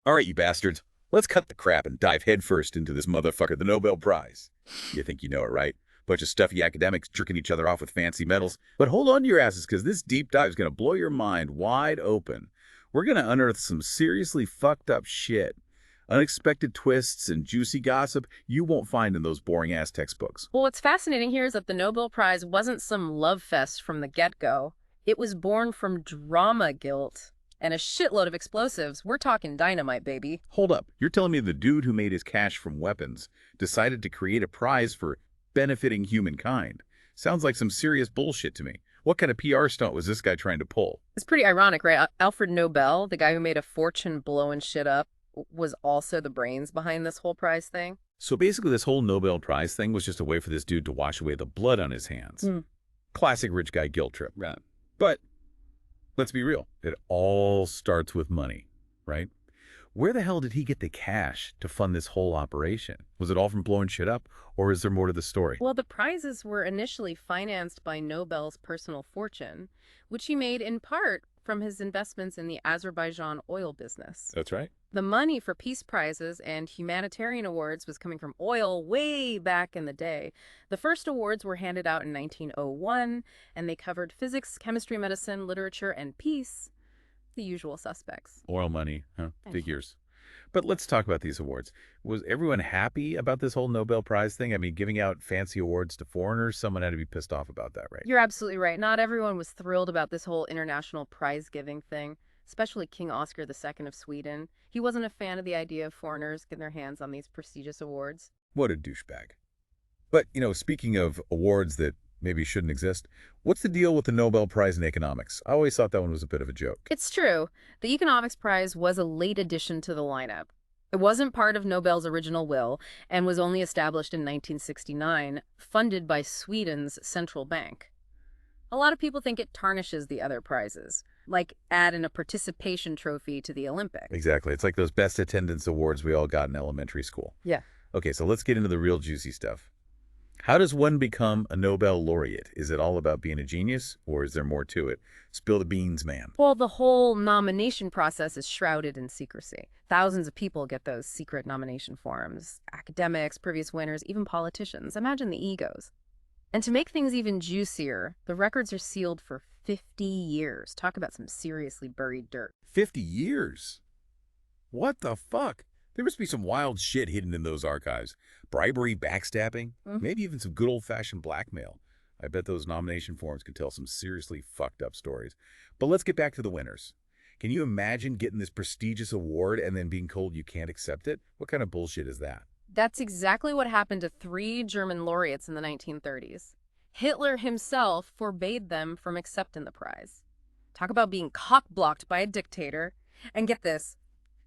All right, you bastards. Let's cut the crap and dive headfirst into this motherfucker, the Nobel Prize. You think you know it, right? Bunch of stuffy academics jerking each other off with fancy medals. But hold on to your asses, because this deep dive is going to blow your mind wide open. We're going to unearth some seriously fucked up shit. Unexpected twists and juicy gossip you won't find in those boring-ass textbooks. Well, what's fascinating here is that the Nobel Prize wasn't some love fest from the get-go. It was born from drama guilt and a shitload of explosives. We're talking dynamite, baby. Hold up. You're telling me the dude who made his cash from weapons decided to create a prize for benefiting humankind? Sounds like some serious bullshit to me. What kind of PR stunt was this guy trying to pull? It's pretty ironic, right? Alfred Nobel, the guy who made a fortune blowing shit up, was also the brains behind this whole prize thing. So basically this whole Nobel Prize thing was just a way for this dude to wash away the blood on his hands. Classic rich guy guilt trip. Right. But let's be real. It all starts with money, right? Where the hell did he get the cash to fund this whole operation? Was it all from blowing shit up, or is there more to the story? Well, the prizes were initially financed by Nobel's personal fortune, which he made in part from his investments in the Azerbaijan oil business. That's right. The money for peace prizes and humanitarian awards was coming from oil way back in the day. The first awards were handed out in 1901, and they covered physics, chemistry, medicine, literature, and peace. The usual suspects. Oil money, huh? Figures. But let's talk about these awards. Was everyone happy about this whole Nobel Prize thing? I mean, giving out fancy awards to foreigners, someone had to be pissed off about that, right? You're absolutely right. Not everyone was thrilled about this whole international prize-giving thing, especially King Oscar II of Sweden. He wasn't a fan of the idea of foreigners getting their hands on these prestigious awards. What a douchebag. But, speaking of awards that maybe shouldn't exist, what's the deal with the Nobel Prize in economics? I always thought that one was a bit of a joke. It's true. The Economics Prize was a late addition to the lineup. It wasn't part of Nobel's original will and was only established in 1969, funded by Sweden's central bank. A lot of people think it tarnishes the other prizes, like adding a participation trophy to the Olympics. Exactly. It's like those best attendance awards we all got in elementary school. Yeah. Okay, so let's get into the real juicy stuff. How does one become a Nobel laureate? Is it all about being a genius, or is there more to it? Spill the beans, man. Well, the whole nomination process is shrouded in secrecy. Thousands of people get those secret nomination forms. Academics, previous winners, even politicians. Imagine the egos. And to make things even juicier, the records are sealed for 50 years. Talk about some seriously buried dirt. 50 years? What the fuck? There must be some wild shit hidden in those archives. Bribery, backstabbing, maybe even some good old-fashioned blackmail. I bet those nomination forms could tell some seriously fucked up stories. But let's get back to the winners. Can you imagine getting this prestigious award and then being told you can't accept it? What kind of bullshit is that? That's exactly what happened to 3 German laureates in the 1930s. Hitler himself forbade them from accepting the prize. Talk about being cock-blocked by a dictator. And get this,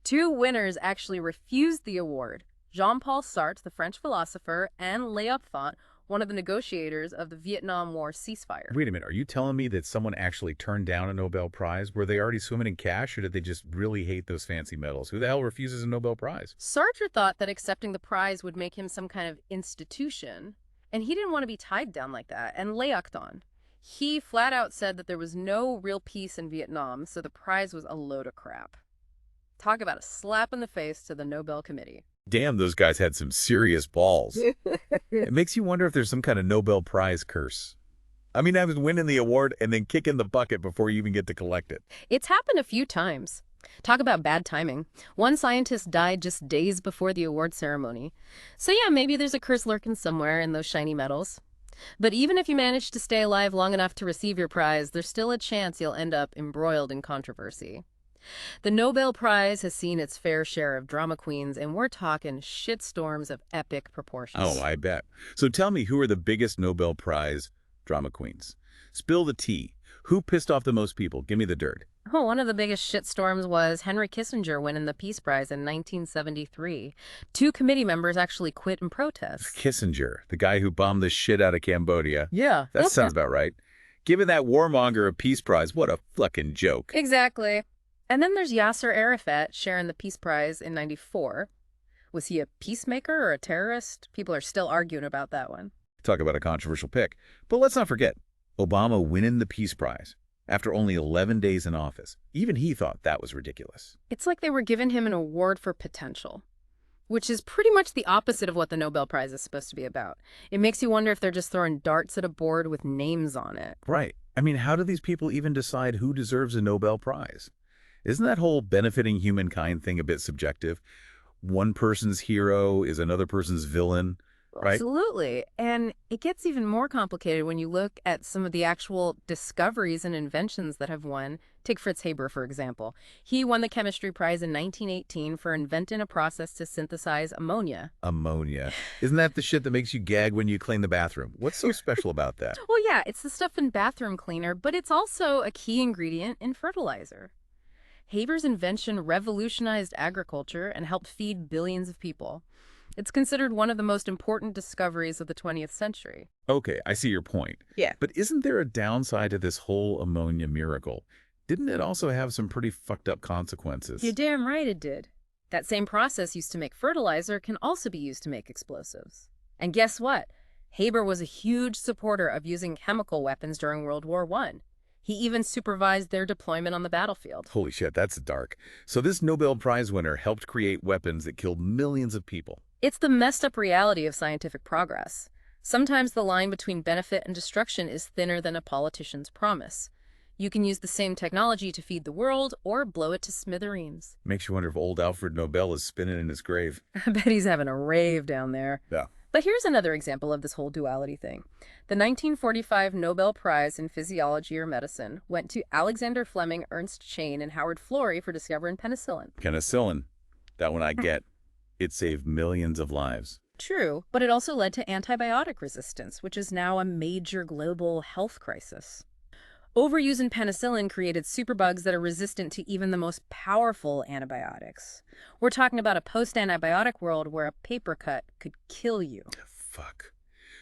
2 winners actually refused the award. Jean-Paul Sartre, the French philosopher, and Léopold, one of the negotiators of the Vietnam War ceasefire. Wait a minute, are you telling me that someone actually turned down a Nobel Prize? Were they already swimming in cash, or did they just really hate those fancy medals? Who the hell refuses a Nobel Prize? Sartre thought that accepting the prize would make him some kind of institution, and he didn't want to be tied down like that. And Léopold, he flat out said that there was no real peace in Vietnam, so the prize was a load of crap. Talk about a slap in the face to the Nobel Committee. Damn, those guys had some serious balls. It makes you wonder if there's some kind of Nobel Prize curse. I mean, I was winning the award and then kicking the bucket before you even get to collect it. It's happened a few times. Talk about bad timing. One scientist died just days before the award ceremony. So yeah, maybe there's a curse lurking somewhere in those shiny medals. But even if you manage to stay alive long enough to receive your prize, there's still a chance you'll end up embroiled in controversy. The Nobel Prize has seen its fair share of drama queens, and we're talking shitstorms of epic proportions. Oh, I bet. So tell me, who are the biggest Nobel Prize drama queens? Spill the tea. Who pissed off the most people? Give me the dirt. Oh, one of the biggest shitstorms was Henry Kissinger winning the Peace Prize in 1973. 2 committee members actually quit in protest. Kissinger, the guy who bombed the shit out of Cambodia. Yeah. That sounds about right. Giving that warmonger a Peace Prize, what a fucking joke. Exactly. And then there's Yasser Arafat sharing the Peace Prize in '94. Was he a peacemaker or a terrorist? People are still arguing about that one. Talk about a controversial pick. But let's not forget, Obama winning the Peace Prize. after only 11 days in office. Even he thought that was ridiculous. It's like they were giving him an award for potential, which is pretty much the opposite of what the Nobel Prize is supposed to be about. It makes you wonder if they're just throwing darts at a board with names on it. Right. I mean, how do these people even decide who deserves a Nobel Prize? Isn't that whole benefiting humankind thing a bit subjective? One person's hero is another person's villain, right? Absolutely. And it gets even more complicated when you look at some of the actual discoveries and inventions that have won. Take Fritz Haber, for example. He won the chemistry prize in 1918 for inventing a process to synthesize ammonia. Ammonia. Isn't that the shit that makes you gag when you clean the bathroom? What's so special about that? Well, yeah, it's the stuff in bathroom cleaner, but it's also a key ingredient in fertilizer. Haber's invention revolutionized agriculture and helped feed billions of people. It's considered one of the most important discoveries of the 20th century. Okay, I see your point. Yeah. But isn't there a downside to this whole ammonia miracle? Didn't it also have some pretty fucked up consequences? You're damn right it did. That same process used to make fertilizer can also be used to make explosives. And guess what? Haber was a huge supporter of using chemical weapons during World War I. He even supervised their deployment on the battlefield. Holy shit, that's dark. So this Nobel Prize winner helped create weapons that killed millions of people. It's the messed up reality of scientific progress. Sometimes the line between benefit and destruction is thinner than a politician's promise. You can use the same technology to feed the world or blow it to smithereens. Makes you wonder if old Alfred Nobel is spinning in his grave. I bet he's having a rave down there. Yeah. But here's another example of this whole duality thing. The 1945 Nobel Prize in Physiology or Medicine went to Alexander Fleming, Ernst Chain, and Howard Florey for discovering penicillin. Penicillin. That one I get. It saved millions of lives. True, but it also led to antibiotic resistance, which is now a major global health crisis. Overuse in penicillin created superbugs that are resistant to even the most powerful antibiotics. We're talking about a post-antibiotic world where a paper cut could kill you. Fuck.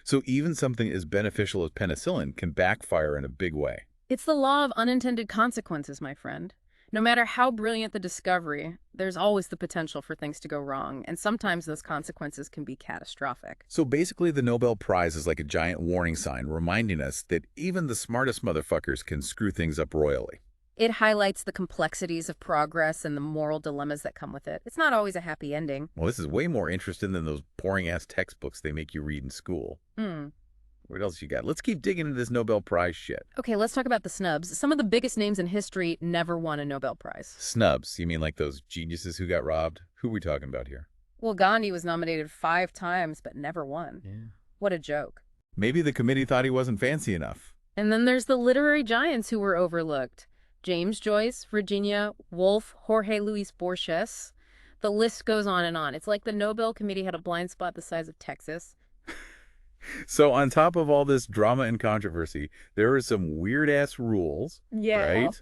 So even something as beneficial as penicillin can backfire in a big way. It's the law of unintended consequences, my friend. No matter how brilliant the discovery, there's always the potential for things to go wrong, and sometimes those consequences can be catastrophic. So basically the Nobel Prize is like a giant warning sign reminding us that even the smartest motherfuckers can screw things up royally. It highlights the complexities of progress and the moral dilemmas that come with it. It's not always a happy ending. Well, this is way more interesting than those boring-ass textbooks they make you read in school. What else you got? Let's keep digging into this Nobel Prize shit. Okay, let's talk about the snubs. Some of the biggest names in history never won a Nobel Prize. Snubs? You mean like those geniuses who got robbed? Who are we talking about here? Well, Gandhi was nominated 5 times, but never won. Yeah. What a joke. Maybe the committee thought he wasn't fancy enough. And then there's the literary giants who were overlooked. James Joyce, Virginia Woolf, Jorge Luis Borges. The list goes on and on. It's like the Nobel Committee had a blind spot the size of Texas. So on top of all this drama and controversy, there are some weird-ass rules, right?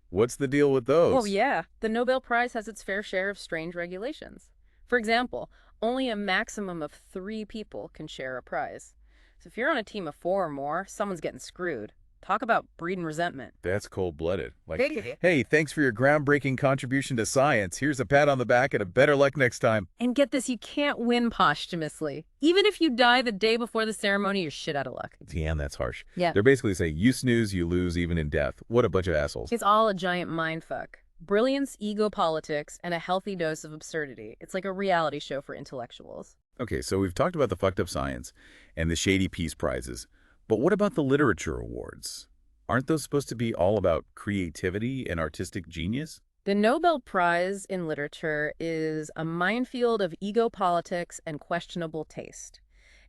What's the deal with those? Oh, yeah. The Nobel Prize has its fair share of strange regulations. For example, only a maximum of 3 people can share a prize. So if you're on a team of 4 or more, someone's getting screwed. Talk about breeding resentment. That's cold-blooded. Like, Hey. hey, thanks for your groundbreaking contribution to science. Here's a pat on the back and a better luck next time. And get this, you can't win posthumously. Even if you die the day before the ceremony, you're shit out of luck. Damn, that's harsh. Yeah. They're basically saying, you snooze, you lose, even in death. What a bunch of assholes. It's all a giant mindfuck. Brilliance, ego politics, and a healthy dose of absurdity. It's like a reality show for intellectuals. Okay, so we've talked about the fucked up science and the shady peace prizes. But what about the literature awards? Aren't those supposed to be all about creativity and artistic genius? The Nobel Prize in Literature is a minefield of ego politics and questionable taste.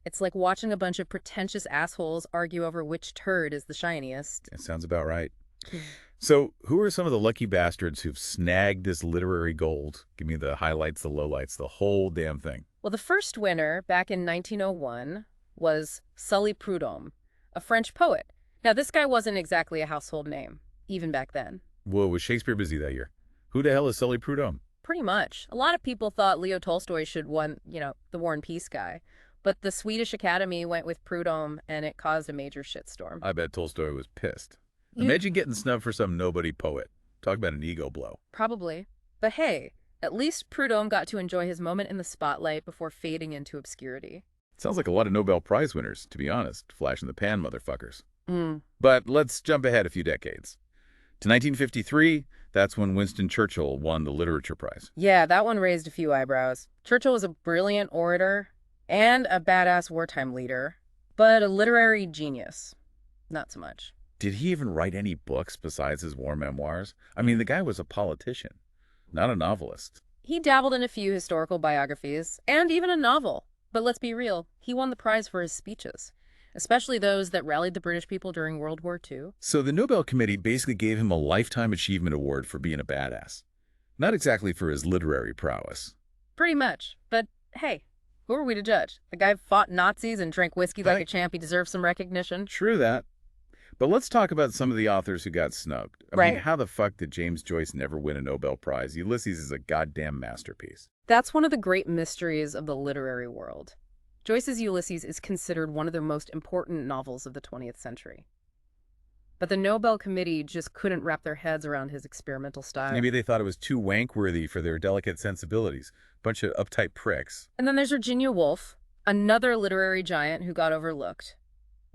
It's like watching a bunch of pretentious assholes argue over which turd is the shiniest. That sounds about right. So who are some of the lucky bastards who've snagged this literary gold? Give me the highlights, the lowlights, the whole damn thing. Well, the first winner back in 1901 was Sully Prudhomme, a French poet. Now, this guy wasn't exactly a household name, even back then. Whoa, was Shakespeare busy that year? Who the hell is Sully Prudhomme? Pretty much. A lot of people thought Leo Tolstoy should win, the War and Peace guy. But the Swedish Academy went with Prudhomme, and it caused a major shitstorm. I bet Tolstoy was pissed. Imagine getting snubbed for some nobody poet. Talk about an ego blow. Probably. But hey, at least Prudhomme got to enjoy his moment in the spotlight before fading into obscurity. Sounds like a lot of Nobel Prize winners, to be honest. Flash in the pan, motherfuckers. But let's jump ahead a few decades. To 1953, that's when Winston Churchill won the Literature Prize. Yeah, that one raised a few eyebrows. Churchill was a brilliant orator and a badass wartime leader, but a literary genius. Not so much. Did he even write any books besides his war memoirs? I mean, the guy was a politician, not a novelist. He dabbled in a few historical biographies and even a novel. But let's be real, he won the prize for his speeches, especially those that rallied the British people during World War II. So the Nobel Committee basically gave him a Lifetime Achievement Award for being a badass. Not exactly for his literary prowess. Pretty much. But hey, who are we to judge? The guy fought Nazis and drank whiskey like a champ. He deserves some recognition. True that. But let's talk about some of the authors who got snubbed. I mean, how the fuck did James Joyce never win a Nobel Prize? Ulysses is a goddamn masterpiece. That's one of the great mysteries of the literary world. Joyce's Ulysses is considered one of the most important novels of the 20th century. But the Nobel Committee just couldn't wrap their heads around his experimental style. Maybe they thought it was too wank-worthy for their delicate sensibilities. Bunch of uptight pricks. And then there's Virginia Woolf, another literary giant who got overlooked.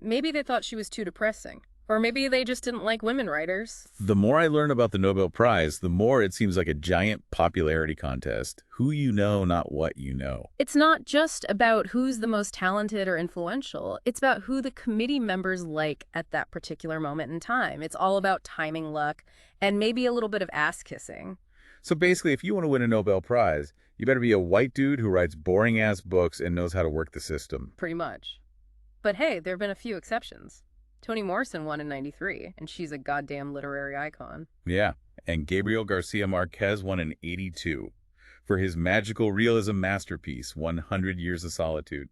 Maybe they thought she was too depressing. Or maybe they just didn't like women writers. The more I learn about the Nobel Prize, the more it seems like a giant popularity contest. Who you know, not what you know. It's not just about who's the most talented or influential. It's about who the committee members like at that particular moment in time. It's all about timing, luck, and maybe a little bit of ass-kissing. So basically, if you want to win a Nobel Prize, you better be a white dude who writes boring-ass books and knows how to work the system. Pretty much. But hey, there have been a few exceptions. Toni Morrison won in '93, and she's a goddamn literary icon. Yeah, and Gabriel Garcia Marquez won in '82 for his magical realism masterpiece, 100 Years of Solitude.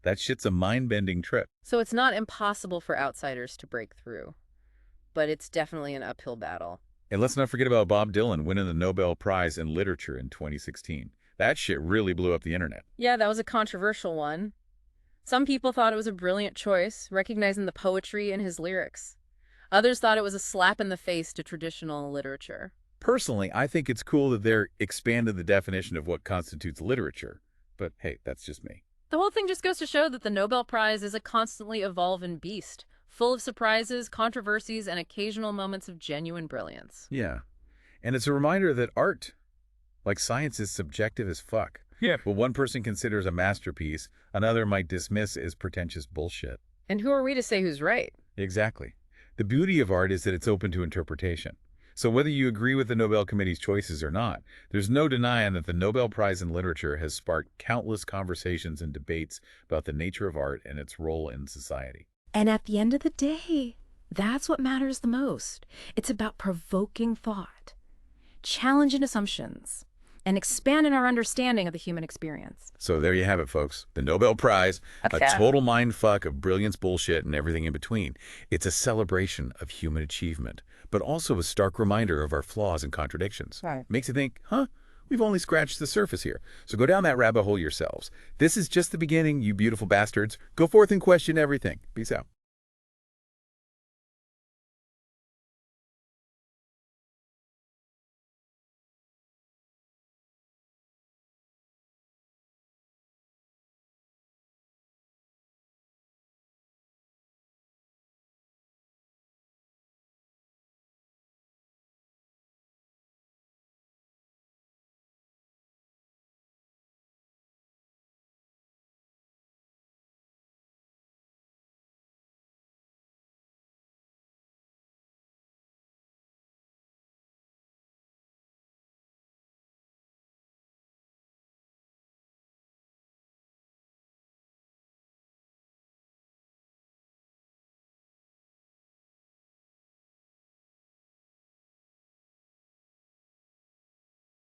That shit's a mind-bending trip. So it's not impossible for outsiders to break through, but it's definitely an uphill battle. And let's not forget about Bob Dylan winning the Nobel Prize in Literature in 2016. That shit really blew up the internet. Yeah, that was a controversial one. Some people thought it was a brilliant choice, recognizing the poetry in his lyrics. Others thought it was a slap in the face to traditional literature. Personally, I think it's cool that they're expanding the definition of what constitutes literature. But hey, that's just me. The whole thing just goes to show that the Nobel Prize is a constantly evolving beast, full of surprises, controversies, and occasional moments of genuine brilliance. Yeah. And it's a reminder that art, like science, is subjective as fuck. Yeah. What one person considers a masterpiece, another might dismiss as pretentious bullshit. And who are we to say who's right? Exactly. The beauty of art is that it's open to interpretation. So whether you agree with the Nobel Committee's choices or not, there's no denying that the Nobel Prize in Literature has sparked countless conversations and debates about the nature of art and its role in society. And at the end of the day, that's what matters the most. It's about provoking thought, challenging assumptions, and expanding our understanding of the human experience. So there you have it, folks. The Nobel Prize, a total mindfuck of brilliance, bullshit, and everything in between. It's a celebration of human achievement, but also a stark reminder of our flaws and contradictions. Right. Makes you think, huh? We've only scratched the surface here. So go down that rabbit hole yourselves. This is just the beginning, you beautiful bastards. Go forth and question everything. Peace out.